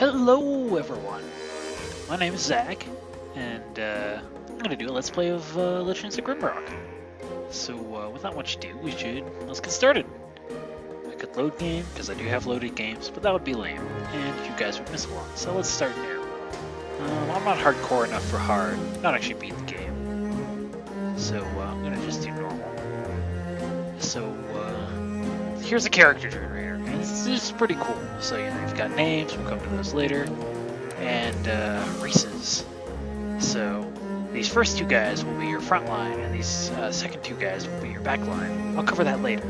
Hello everyone, my name is Zach, and I'm gonna do a Let's Play of Legends of Grimrock. So without much ado, let's get started. I could load game, because I do have loaded games, but that would be lame, and you guys would miss a lot, so let's start new. I'm not hardcore enough for hard, not actually beat the game, so I'm gonna just do normal. So here's a character generator, and this is pretty cool. So you've got names, we'll come to those later, and races. So these first two guys will be your front line, and these second two guys will be your back line. I'll cover that later,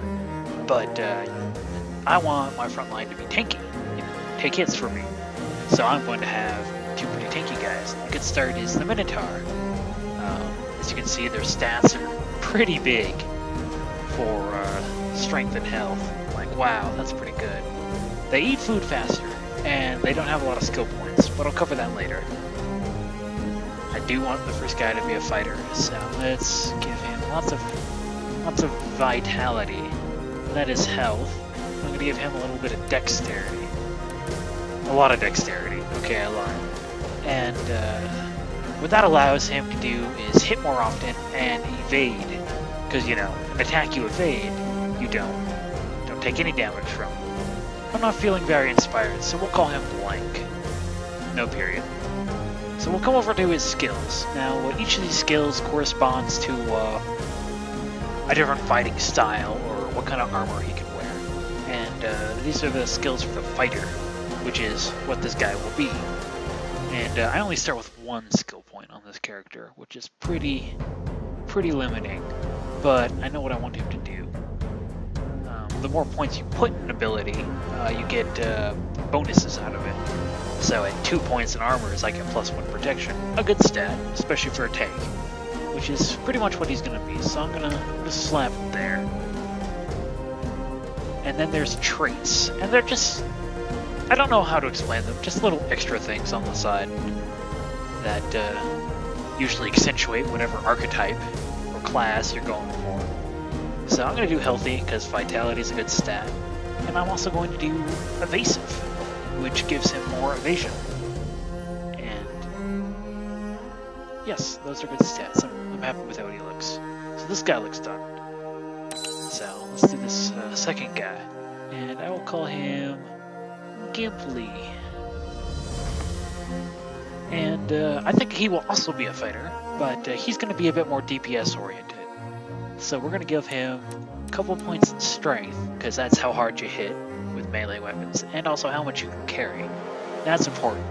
but I want my front line to be tanky, take hits for me. So I'm going to have two pretty tanky guys. A good start is the Minotaur. As you can see, their stats are pretty big for strength and health. Like, wow, that's pretty good. They eat food faster, and they don't have a lot of skill points, but I'll cover that later. I do want the first guy to be a fighter, so let's give him lots of vitality. That is health. I'm going to give him a little bit of dexterity. A lot of dexterity. Okay, I lied. And what that allows him to do is hit more often and evade. Because, you know, attack you evade, you don't take any damage from. I'm not feeling very inspired, so we'll call him blank. No period. So we'll come over to his skills. Now, each of these skills corresponds to a different fighting style or what kind of armor he can wear. And these are the skills for the fighter, which is what this guy will be. And I only start with one skill point on this character, which is pretty limiting, but I know what I want him to do. The more points you put in an ability, you get bonuses out of it. So at 2 points in armor is like a +1 protection. A good stat, especially for a tank, which is pretty much what he's going to be. So I'm going to just slap him there. And then there's traits, and they're just, I don't know how to explain them, just little extra things on the side that usually accentuate whatever archetype or class you're going for. So I'm going to do healthy because vitality is a good stat, and I'm also going to do evasive, which gives him more evasion. And yes, those are good stats. I'm happy with how he looks. So this guy looks done. So let's do this second guy, and I will call him Gimply. And I think he will also be a fighter, but he's going to be a bit more DPS oriented. So we're going to give him a couple points in strength, because that's how hard you hit with melee weapons, and also how much you can carry. That's important.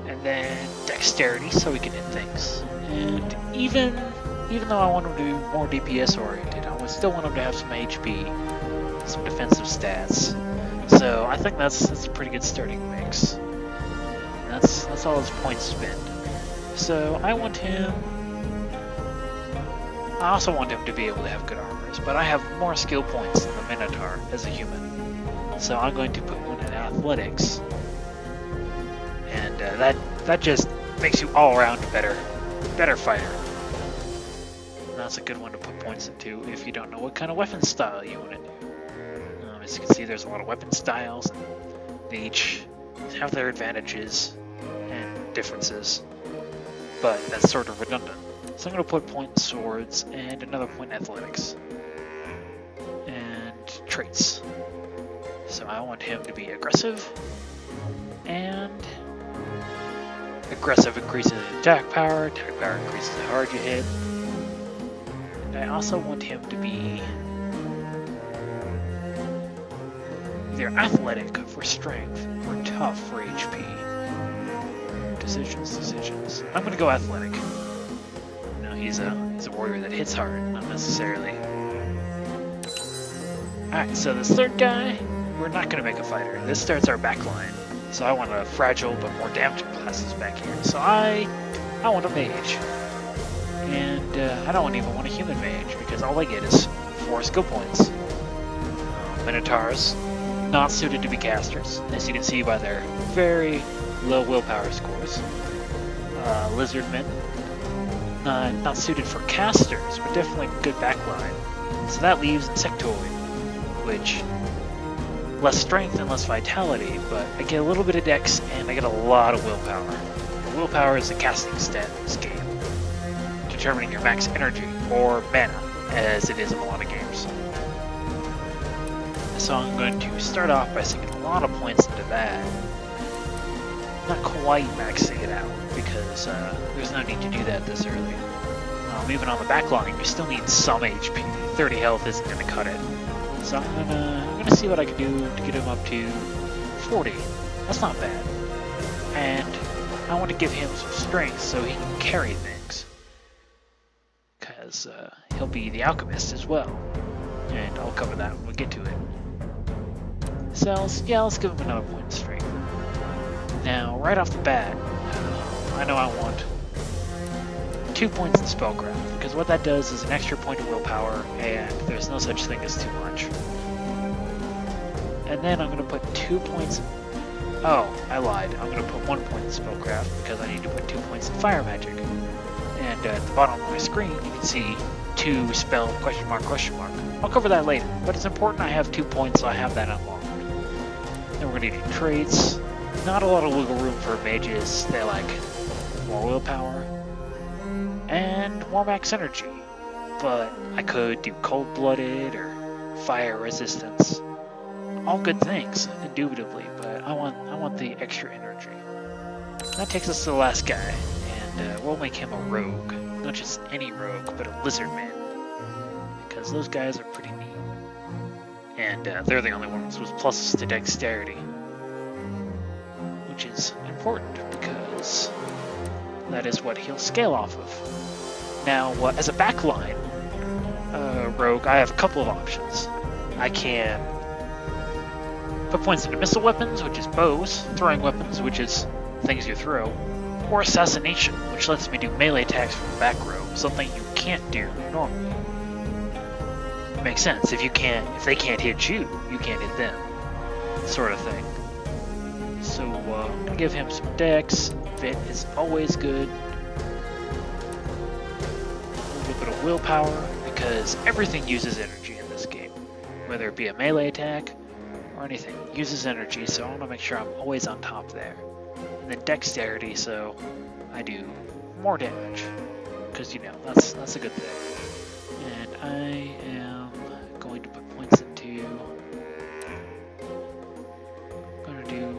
And then dexterity, so we can hit things. And even though I want him to be more DPS oriented, I still want him to have some HP, some defensive stats. So I think that's a pretty good starting mix. And that's all his points spent. So I also want him to be able to have good armors, but I have more skill points than the Minotaur as a human. So I'm going to put one in athletics. And that just makes you all around better fighter. And that's a good one to put points into if you don't know what kind of weapon style you want to do. As you can see, there's a lot of weapon styles, and they each have their advantages and differences, but that's sort of redundant. So I'm going to put point in swords and another point in athletics. And traits. So I want him to be aggressive, and aggressive increases attack power increases how hard you hit. And I also want him to be either athletic for strength or tough for HP. Decisions. I'm going to go athletic. He's a warrior that hits hard, not necessarily. Alright, so this third guy, we're not going to make a fighter. This starts our back line. So I want a fragile but more damaging classes back here. So I want a mage. And I don't even want a human mage, because all I get is 4 skill points. Minotaurs, not suited to be casters, as you can see by their very low willpower scores. Lizardmen, not suited for casters, but definitely good backline. So that leaves Insectoid, which less strength and less vitality, but I get a little bit of dex and I get a lot of willpower. Willpower is the casting stat in this game, determining your max energy, or mana, as it is in a lot of games. So I'm going to start off by sinking a lot of points into that. Not quite maxing it out, because there's no need to do that this early. Even on the back line, you still need some HP. 30 health isn't going to cut it. So I'm gonna see what I can do to get him up to 40. That's not bad. And I want to give him some strength so he can carry things. Because he'll be the alchemist as well. And I'll cover that when we get to it. Cells, yeah, let's give him another point of strength. Now, right off the bat, I know I want 2 points in spellcraft, because what that does is an extra point of willpower, and there's no such thing as too much. And then I'm going to put 2 points. Oh, I lied. I'm going to put 1 point in spellcraft, because I need to put 2 points in fire magic. And at the bottom of my screen, you can see 2 spell question mark question mark. I'll cover that later, but it's important I have 2 points, so I have that unlocked. Then we're going to do traits. Not a lot of wiggle room for mages. They like more willpower and more max energy, but I could do cold-blooded or fire resistance. All good things, indubitably, but I want the extra energy. That takes us to the last guy, and we'll make him a rogue. Not just any rogue, but a lizard man, because those guys are pretty neat. And they're the only ones with pluses to dexterity, which is important because that is what he'll scale off of. Now, as a backline rogue, I have a couple of options. I can put points into missile weapons, which is bows, throwing weapons, which is things you throw, or assassination, which lets me do melee attacks from the back row, something you can't do normally. It makes sense. If they can't hit you, you can't hit them, sort of thing. So I'm gonna give him some dex. Fit is always good. A little bit of willpower, because everything uses energy in this game, whether it be a melee attack or anything. It uses energy, so I want to make sure I'm always on top there. And then dexterity, so I do more damage, because that's a good thing. And I am going to put points into. I'm going to do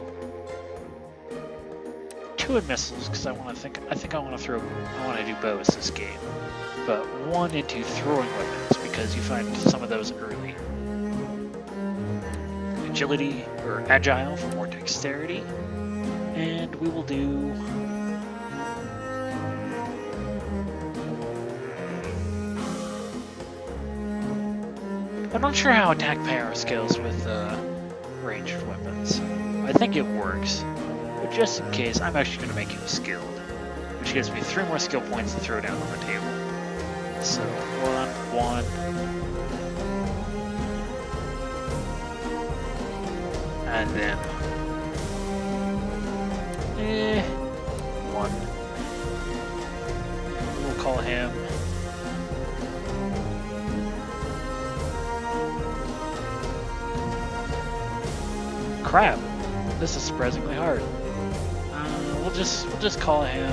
2 in missiles, because I think I want to do bows this game, but 1 into throwing weapons, because you find some of those early. Agility, or agile, for more dexterity, and we will do I'm not sure how attack power scales with ranged weapons. I think it works, but just in case, I'm actually going to make him skilled, which gives me 3 more skill points to throw down on the table. So 1, 1. And then 1. We'll call him crap. This is surprisingly hard. We'll just call him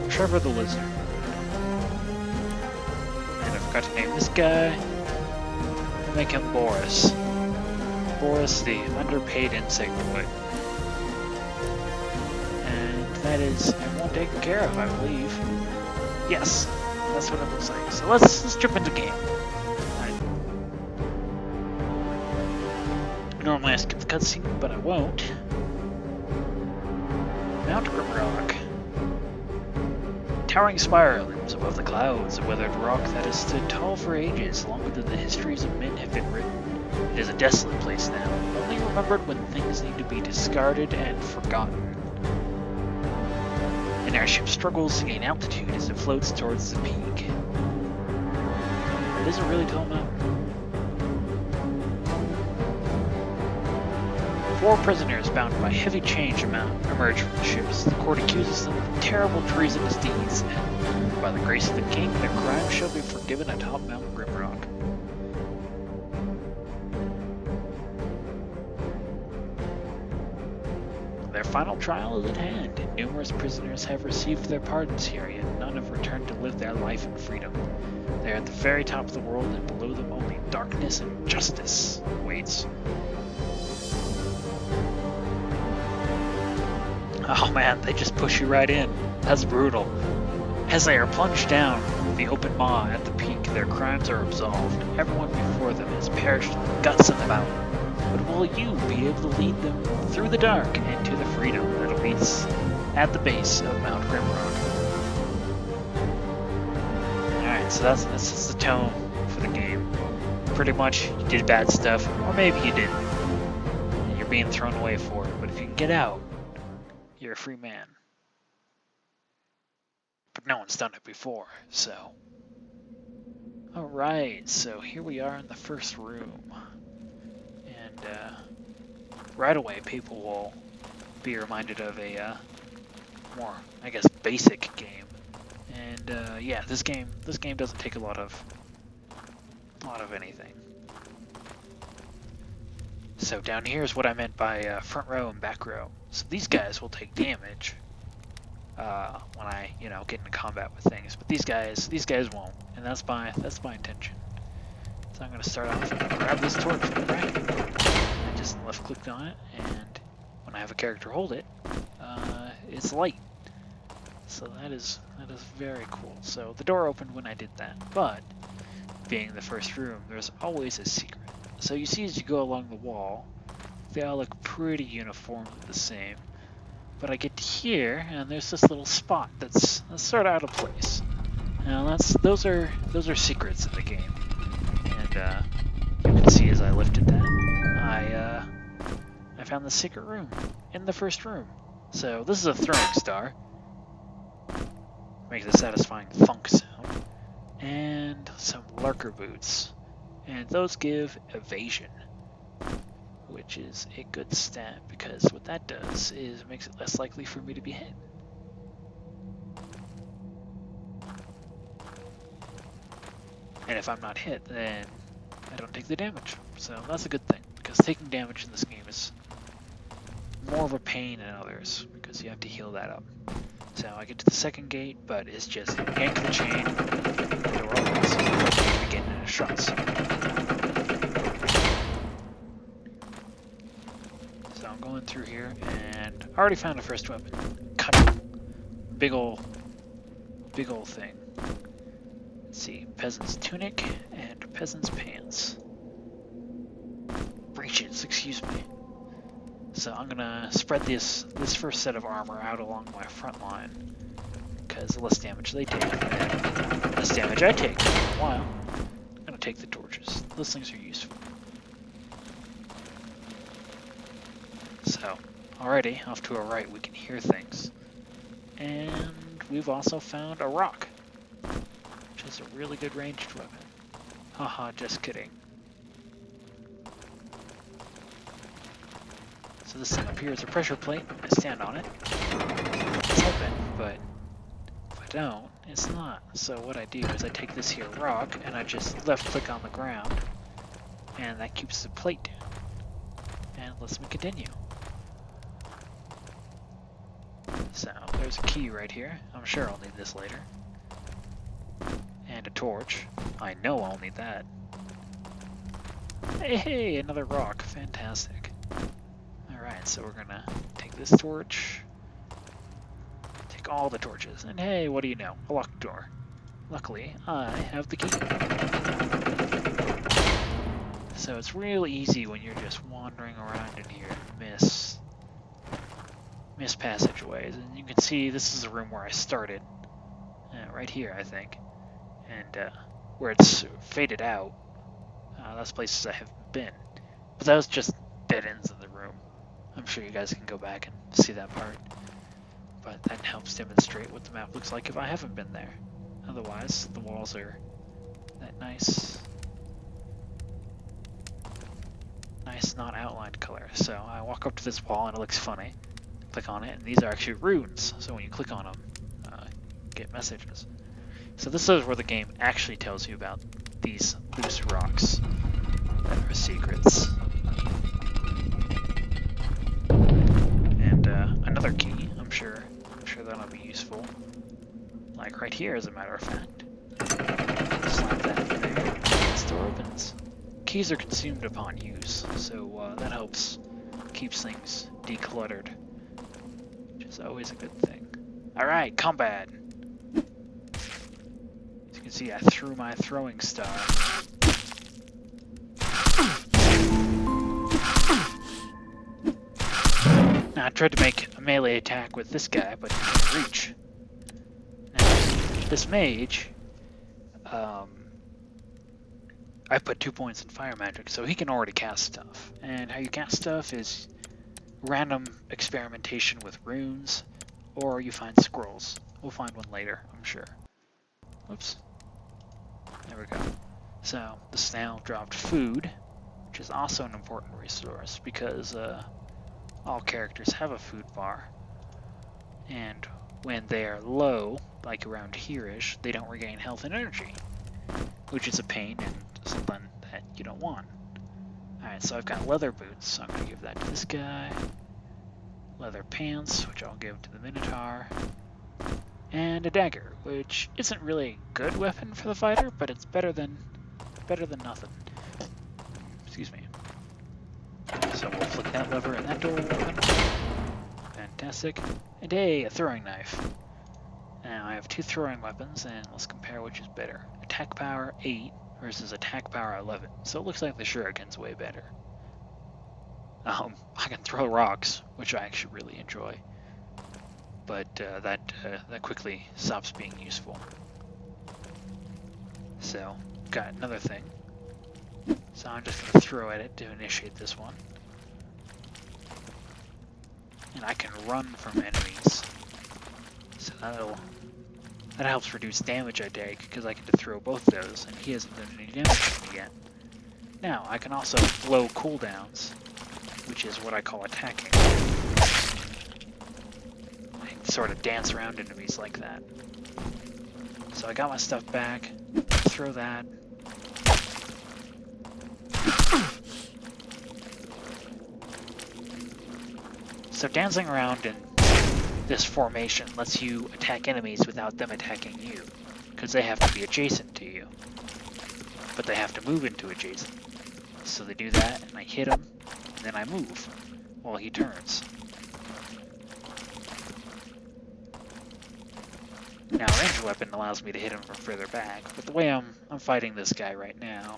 Trevor the Lizard. And I forgot to name this guy. Make him Boris. Boris, the underpaid insectoid. And that is everyone taken care of, I believe. Yes, that's what it looks like. So let's jump into game. Normally I skip the cutscene, but I won't. Mount Grimrock. Towering spire looms above the clouds, a weathered rock that has stood tall for ages, longer than the histories of men have been written. It is a desolate place now, only remembered when things need to be discarded and forgotten. An airship struggles to gain altitude as it floats towards the peak. It is a really tall mountain. 4 prisoners bound by heavy chains emerge from the ships. The court accuses them of terrible treasonous deeds, and by the grace of the king, their crimes shall be forgiven atop Mount Grimrock. their final trial is at hand. Numerous prisoners have received their pardons here, yet none have returned to live their life in freedom. They are at the very top of the world, and below them only darkness and justice awaits. Oh man, they just push you right in. That's brutal. As they are plunged down the open maw at the peak, their crimes are absolved. Everyone before them has perished with guts in the mouth. But will you be able to lead them through the dark and to the freedom that awaits at the base of Mount Grimrock? Alright, so that's the tone for the game. Pretty much, you did bad stuff, or maybe you didn't. And you're being thrown away for it, but if you can get out, you're a free man. But no one's done it before, so... Alright, so here we are in the first room. And right away people will be reminded of a more, I guess, basic game. And yeah, this game doesn't take a lot of anything. So down here is what I meant by front row and back row. So these guys will take damage when I, get into combat with things, but these guys won't, and that's my intention. So I'm gonna start off and grab this torch from right. I just left clicked on it, and when I have a character hold it, it's light. So that is very cool. So the door opened when I did that, but being the first room, there's always a secret. So you see as you go along the wall, they all look pretty uniformly the same. But I get to here, and there's this little spot that's sort of out of place. Now those are secrets in the game, and you can see as I lifted that, I found the secret room in the first room. So this is a throwing star, makes a satisfying thunk sound, and some lurker boots, and those give evasion, which is a good stat, because what that does is it makes it less likely for me to be hit. And if I'm not hit, then I don't take the damage. So that's a good thing, because taking damage in this game is more of a pain than others, because you have to heal that up. So I get to the second gate, but it's just yank the chain, the door opens, and begin in a shots. So I'm going through here, and I already found a first weapon. Cutting. Big ol' thing. Let's see, peasant's tunic and peasant's pants. Breeches, excuse me. So I'm gonna spread this first set of armor out along my front line, because the less damage they take, the less damage I take. While I'm gonna take the torches. Those things are useful. So already off to our right, we can hear things, and we've also found a rock, which is a really good ranged weapon. Haha, just kidding. So this thing up here is a pressure plate. I stand on it. It's open, but if I don't, it's not. So what I do is I take this here rock and I just left click on the ground, and that keeps the plate down and lets me continue. So there's a key right here. I'm sure I'll need this later. And a torch. I know I'll need that. Hey, another rock. Fantastic. Alright, so we're gonna take this torch, take all the torches, and hey, what do you know? A locked door. Luckily, I have the key. So it's real easy when you're just wandering around in here and miss passageways. And you can see this is the room where I started. Right here, I think. And where it's faded out, that's places I haven't been. But that was just dead ends of the room. I'm sure you guys can go back and see that part. But that helps demonstrate what the map looks like if I haven't been there. Otherwise, the walls are that nice not outlined color. So I walk up to this wall and it looks funny. Click on it, and these are actually runes. So when you click on them, get messages. So this is where the game actually tells you about these loose rocks that are secrets. And like right here, as a matter of fact. Slap that in there. This door opens. Keys are consumed upon use, so that helps. Keeps things decluttered, which is always a good thing. Alright, combat! As you can see, I threw my throwing star. Now, I tried to make a melee attack with this guy, but he couldn't reach. Now, this mage, I put 2 points in fire magic, so he can already cast stuff. And how you cast stuff is random experimentation with runes, or you find scrolls. We'll find one later, I'm sure. Whoops. There we go. So, the snail dropped food, which is also an important resource, because all characters have a food bar. And when they're low, like around here-ish, they don't regain health and energy, which is a pain and something that you don't want. Alright, so I've got leather boots, so I'm going to give that to this guy. Leather pants, which I'll give to the Minotaur. And a dagger, which isn't really a good weapon for the fighter, but it's better than nothing. Excuse me. So we'll flick that lever and that door will open. Fantastic. And hey, a throwing knife. Now I have 2 throwing weapons, and let's compare which is better. Attack power 8 versus attack power 11. So it looks like the shuriken's way better. I can throw rocks, which I actually really enjoy. But that quickly stops being useful. So, got another thing. So I'm just going to throw at it to initiate this one. And I can run from enemies. So that helps reduce damage I take, because I get to throw both those, and he hasn't done any damage to me yet. Now, I can also blow cooldowns, which is what I call attacking. I can sort of dance around enemies like that. So I got my stuff back, throw that. So dancing around in this formation lets you attack enemies without them attacking you, because they have to be adjacent to you. But they have to move into adjacent. So they do that, and I hit him, and then I move while he turns. Now, ranged weapon allows me to hit him from further back, but the way I'm fighting this guy right now,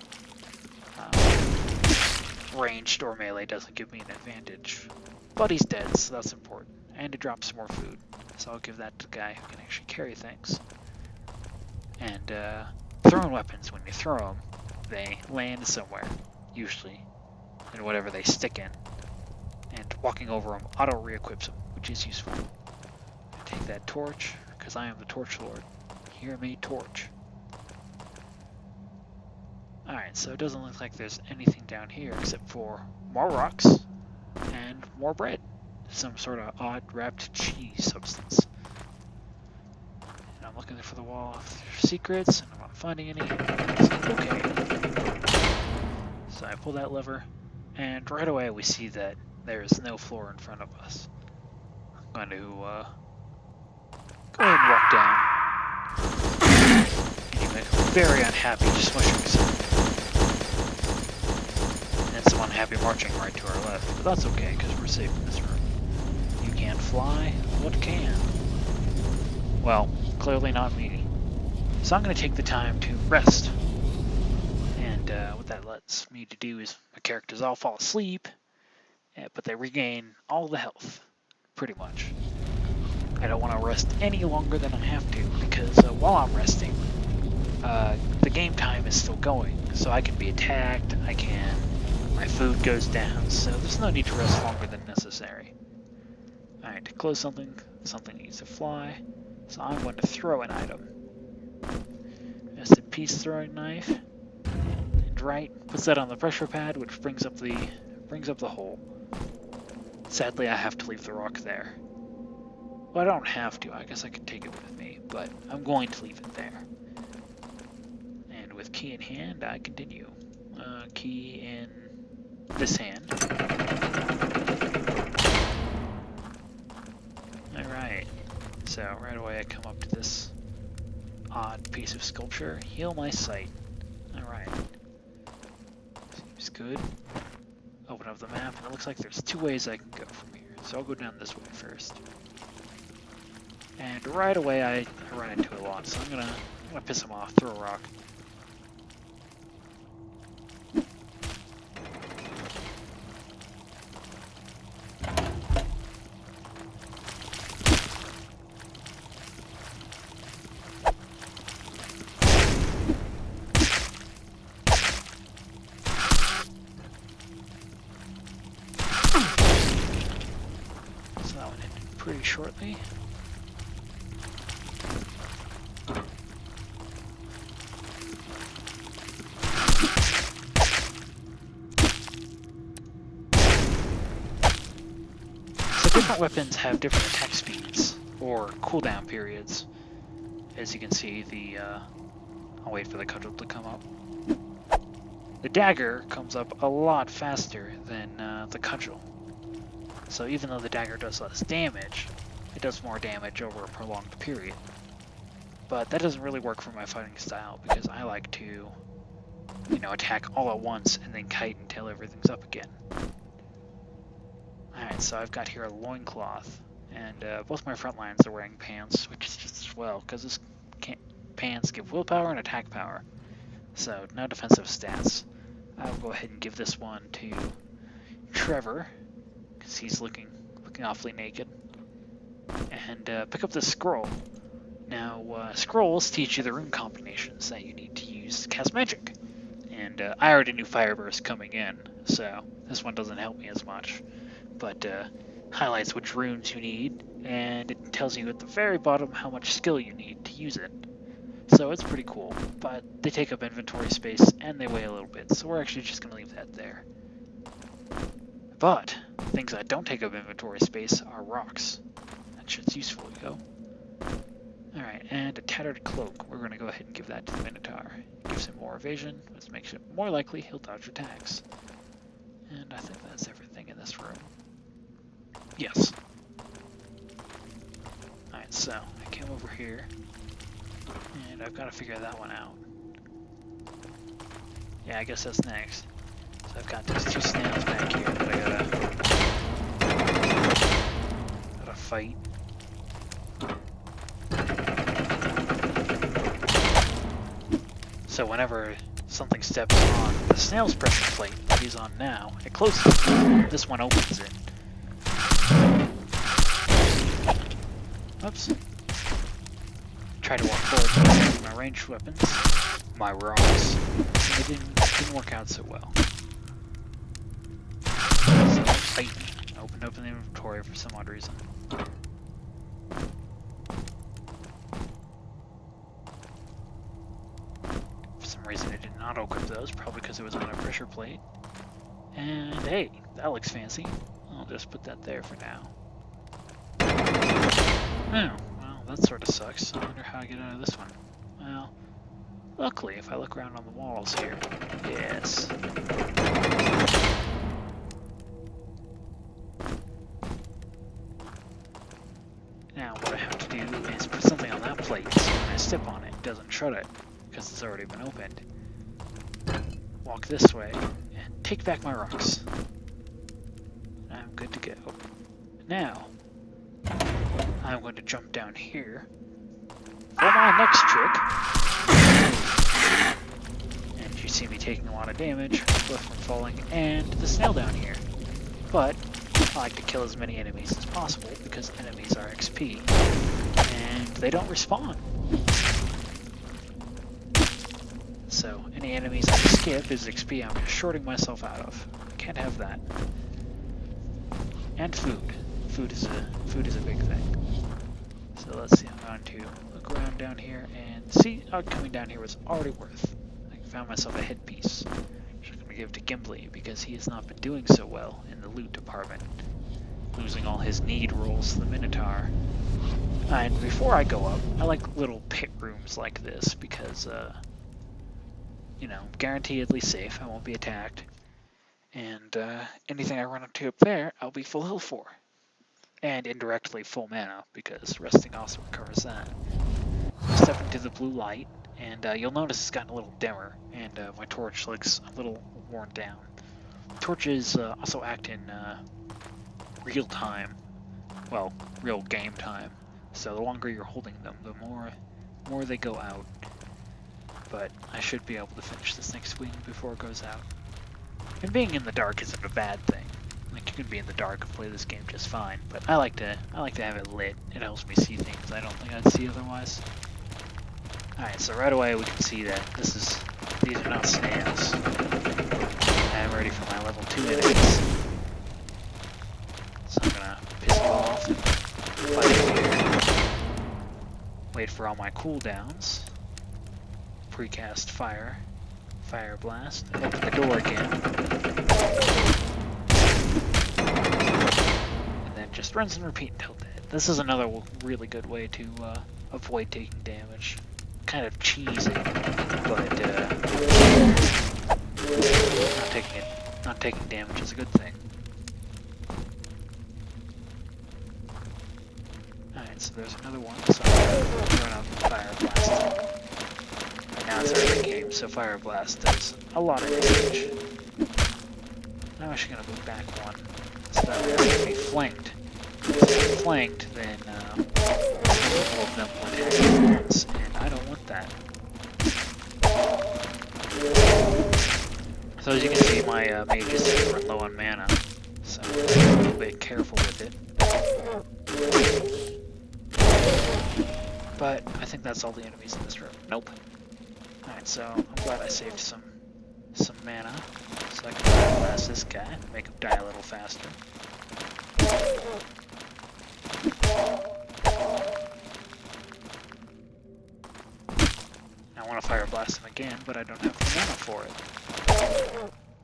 ranged or melee doesn't give me an advantage. But he's dead, so that's important. And it drops some more food, so I'll give that to the guy who can actually carry things. And throwing weapons, when you throw them, they land somewhere, usually, in whatever they stick in. And walking over them auto re-equips them, which is useful. I take that torch, because I am the Torch Lord. Hear me, torch. Alright, so it doesn't look like there's anything down here except for more rocks and more bread. Some sort of odd wrapped cheese substance. And I'm looking for the wall of secrets, and I'm not finding any. Okay. So I pull that lever, and right away we see that there is no floor in front of us. I'm going to go ahead and walk down. And you make him very unhappy, just mushing himself. And some unhappy marching right to our left, but that's okay, because we're safe in this room. You can't fly? What can? Well, clearly not me. So I'm going to take the time to rest. And what that lets me to do is my characters all fall asleep, but they regain all the health, pretty much. I don't want to rest any longer than I have to, because while I'm resting, the game time is still going. So I can be attacked, my food goes down, so there's no need to rest longer than necessary. Alright, to close something needs to fly, so I'm going to throw an item. Just a piece throwing knife, and right, puts that on the pressure pad, which brings up the hole. Sadly, I have to leave the rock there. Well, I don't have to, I guess I could take it with me, but I'm going to leave it there. And with key in hand, I continue. Key in this hand. Alright, so right away I come up to this odd piece of sculpture. Heal my sight. Alright. Seems good. Open up the map, and it looks like there's 2 ways I can go from here. So I'll go down this way first. And right away I run into a lot, so I'm gonna piss him off, throw a rock. So that one ended pretty shortly. Different weapons have different attack speeds, or cooldown periods. As you can see, I'll wait for the cudgel to come up. The dagger comes up a lot faster than the cudgel. So even though the dagger does less damage, it does more damage over a prolonged period. But that doesn't really work for my fighting style, because I like to, attack all at once and then kite until everything's up again. Alright, so I've got here a loincloth, and both my front lines are wearing pants, which is just as well, because this pants give willpower and attack power. So, no defensive stats. I'll go ahead and give this one to Trevor, because he's looking awfully naked. And pick up this scroll. Now, scrolls teach you the rune combinations that you need to use to cast magic. And I already knew Fire Burst coming in, so this one doesn't help me as much. But highlights which runes you need, and it tells you at the very bottom how much skill you need to use it. So it's pretty cool, but they take up inventory space and they weigh a little bit, so we're actually just going to leave that there. But things that don't take up inventory space are rocks. That shit's useful, yo. Alright, and a tattered cloak. We're going to go ahead and give that to the Minotaur. It gives him more evasion, which makes it more likely he'll dodge attacks. And I think that's everything in this room. Yes. Alright, so I came over here, and I've got to figure that one out. Yeah, I guess that's next. So I've got these 2 snails back here that I gotta fight. So whenever something steps on the snail's pressure plate that he's on now, it closes it. This one opens it. Oops. Try to walk forward with my ranged weapons, my rocks. It didn't work out so well. So fight. Opened up the inventory for some odd reason. For some reason it did not auto-equip those, probably because it was on a pressure plate. And hey, that looks fancy. I'll just put that there for now. Oh, well, that sort of sucks. I wonder how I get out of this one. Well, luckily, if I look around on the walls here, yes. Now, what I have to do is put something on that plate so when I step on it, it doesn't shut it, because it's already been opened. Walk this way, and take back my rocks. I'm good to go. Now, I'm going to jump down here for my next trick. And you see me taking a lot of damage, both from falling and the snail down here. But I like to kill as many enemies as possible because enemies are XP, and they don't respawn. So any enemies I skip is XP I'm just shorting myself out of. Can't have that. And food. Food is a big thing. So let's see, I'm going to look around down here and see how coming down here was already worth. I found myself a headpiece, which I'm going to give to Gimli because he has not been doing so well in the loot department, losing all his need rolls to the Minotaur. And before I go up, I like little pit rooms like this because, guaranteedly safe, I won't be attacked. And anything I run into up there, I'll be full health for. And indirectly full mana, because resting also recovers that. step into the blue light, and you'll notice it's gotten a little dimmer, and my torch looks a little worn down. Torches also act in real time, well, real game time. So the longer you're holding them, the more they go out. But I should be able to finish this next swing before it goes out. And being in the dark isn't a bad thing. Like, you can be in the dark and play this game just fine, but I like to have it lit. It helps me see things I don't think I'd see otherwise. Alright, so right away we can see that these are not snails. I'm ready for my level 2 enemies. So I'm gonna piss you off and fight here. Wait for all my cooldowns. Precast fire blast, open the door again, and then just rinse and repeat until dead. This is another really good way to avoid taking damage. Kind of cheesy, but not taking damage is a good thing. Alright, so there's another one, so I'm gonna run out fire blast. Now it's early game, so Fire Blast does a lot of damage. I'm actually going to move back one, so that way I can be flanked. If I'm flanked, then all of them will attack at once, and I don't want that. So as you can see, my mages seem to run low on mana, so I'm a little bit careful with it. But I think that's all the enemies in this room. Nope. Alright, so I'm glad I saved some mana, so I can Fire Blast this guy, make him die a little faster. I want to Fire Blast him again, but I don't have the mana for it.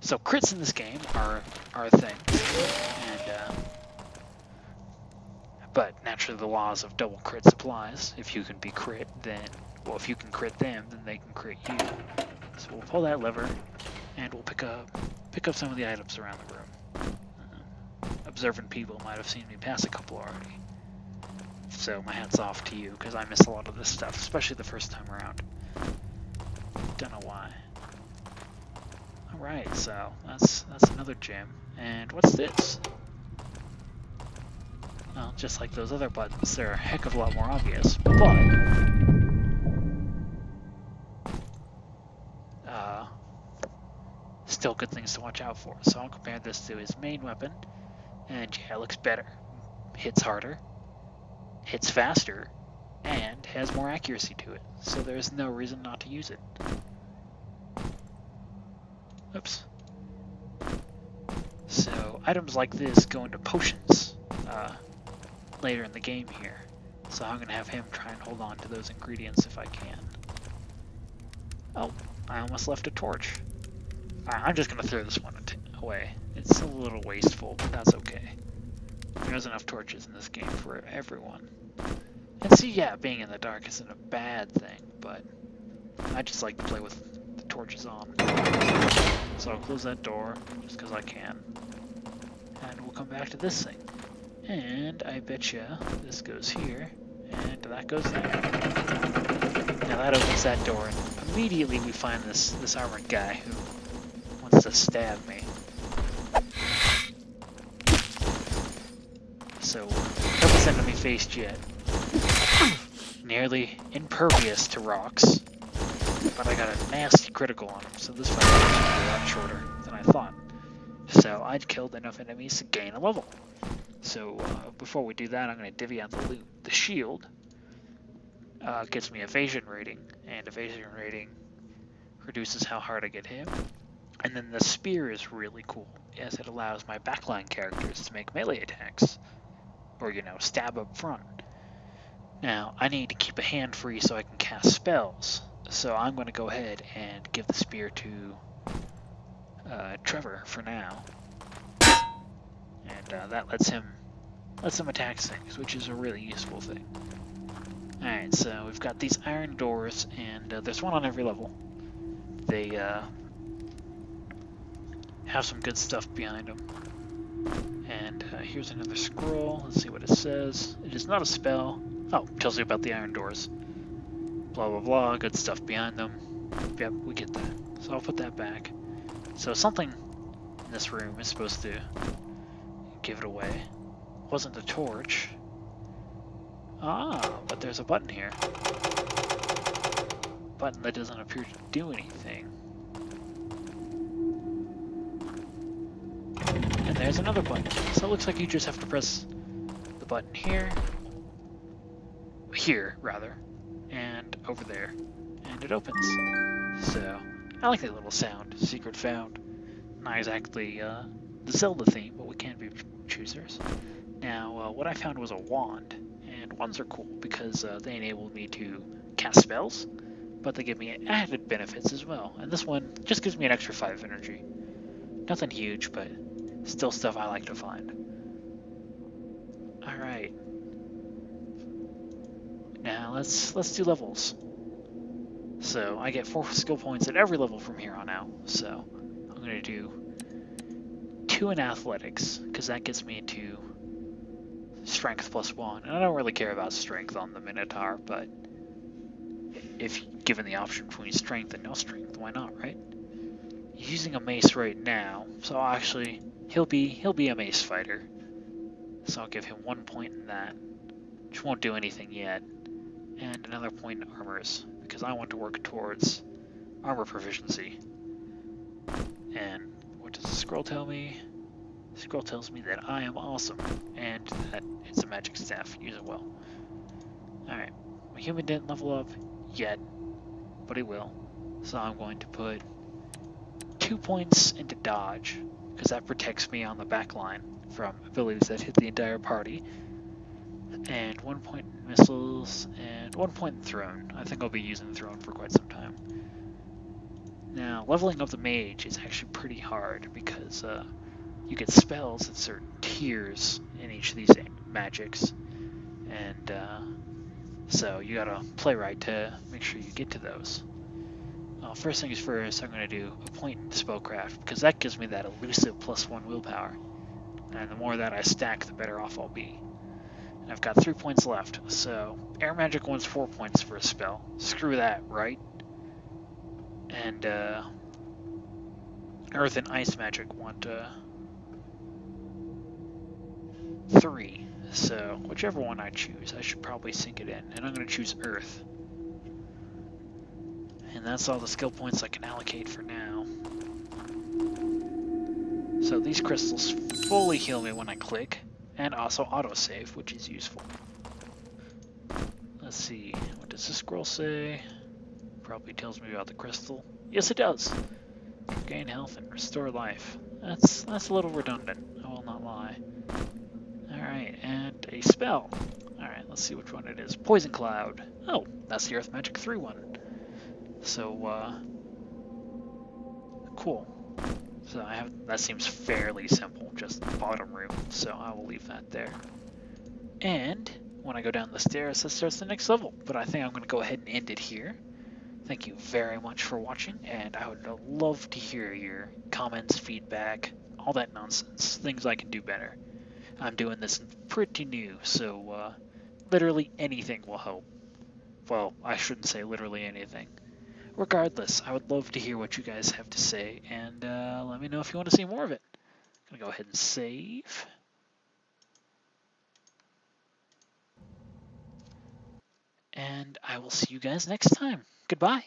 So crits in this game are a thing, and but naturally the laws of double crits applies. If you can be crit, then if you can crit them, then they can crit you. So we'll pull that lever, and we'll pick up some of the items around the room. Observant people might have seen me pass a couple already. So my hat's off to you, because I miss a lot of this stuff, especially the first time around. Don't know why. Alright, so that's another gem. And what's this? Well, just like those other buttons, they're a heck of a lot more obvious, but still good things to watch out for. So I'll compare this to his main weapon, and yeah, it looks better. Hits harder, hits faster, and has more accuracy to it. So there's no reason not to use it. Oops. So items like this go into potions later in the game here. So I'm going to have him try and hold on to those ingredients if I can. Oh, I almost left a torch. I'm just going to throw this one away. It's a little wasteful, but that's okay. There's enough torches in this game for everyone. And see, yeah, being in the dark isn't a bad thing, but I just like to play with the torches on. So I'll close that door, just because I can. And we'll come back to this thing. And I betcha this goes here, and that goes there. Now that opens that door, and immediately we find this armored guy who wants to stab me. So, purpose enemy faced yet. Nearly impervious to rocks, but I got a nasty critical on him, so this fight is going to be a lot shorter than I thought. So I'd killed enough enemies to gain a level. So before we do that, I'm going to divvy out the loot. The shield gets me evasion rating, and evasion rating reduces how hard I get hit. And then the spear is really cool, as it allows my backline characters to make melee attacks, or, you know, stab up front. Now, I need to keep a hand free so I can cast spells, so I'm going to go ahead and give the spear to Trevor for now. And that lets him attack things, which is a really useful thing. Alright, so we've got these iron doors, and there's one on every level. They have some good stuff behind them. And here's another scroll. Let's see what it says. It is not a spell. Oh, tells you about the iron doors. blah blah blah, good stuff behind them. Yep, we get that. So I'll put that back. So something in this room is supposed to give it away. It wasn't the torch. Ah, but there's a button here. Button that doesn't appear to do anything. And there's another button. So it looks like you just have to press the button here. Here, rather. And over there. And it opens. So, I like that little sound. Secret found. Not exactly the Zelda theme, but we can be choosers. Now, what I found was a wand. And wands are cool because they enable me to cast spells, but they give me added benefits as well. And this one just gives me an extra 5 energy. Nothing huge, but still stuff I like to find. Alright. Now let's do levels. So I get 4 skill points at every level from here on out. So I'm going to do 2 in athletics, because that gets me into strength +1. And I don't really care about strength on the Minotaur, but if given the option between strength and no strength, why not, right? He's using a mace right now, so actually he'll be a mace fighter. So I'll give him 1 point in that, which won't do anything yet, and another point in armors, because I want to work towards armor proficiency. And what does the scroll tell me? The scroll tells me that I am awesome, and that it's a magic staff. Use it well. Alright, my human didn't level up yet, but it will. So I'm going to put 2 points into dodge, because that protects me on the back line from abilities that hit the entire party. And 1 point in missiles, and 1 point in thrown. I think I'll be using thrown for quite some time. Now, leveling up the mage is actually pretty hard, because you get spells at certain tiers in each of these magics. And so you gotta play right to make sure you get to those. First things first, I'm going to do a point in spellcraft, because that gives me that elusive +1 willpower. And the more that I stack, the better off I'll be. And I've got 3 points left, so air magic wants 4 points for a spell. Screw that, right? And earth and ice magic want 3. So whichever one I choose, I should probably sink it in. And I'm going to choose earth. And that's all the skill points I can allocate for now. So these crystals fully heal me when I click, and also autosave, which is useful. Let's see, what does the scroll say? Probably tells me about the crystal. Yes, it does. Gain health and restore life. That's a little redundant, I will not lie. Alright, and a spell. Alright, let's see which one it is. Poison Cloud. Oh, that's the Earth Magic 3 one. So, cool. So that seems fairly simple, just bottom room, so I will leave that there. And when I go down the stairs, that starts the next level, but I think I'm going to go ahead and end it here. Thank you very much for watching, and I would love to hear your comments, feedback, all that nonsense, things I can do better. I'm doing this pretty new, so literally anything will help. Well, I shouldn't say literally anything. Regardless, I would love to hear what you guys have to say, and let me know if you want to see more of it. I'm going to go ahead and save. And I will see you guys next time. Goodbye.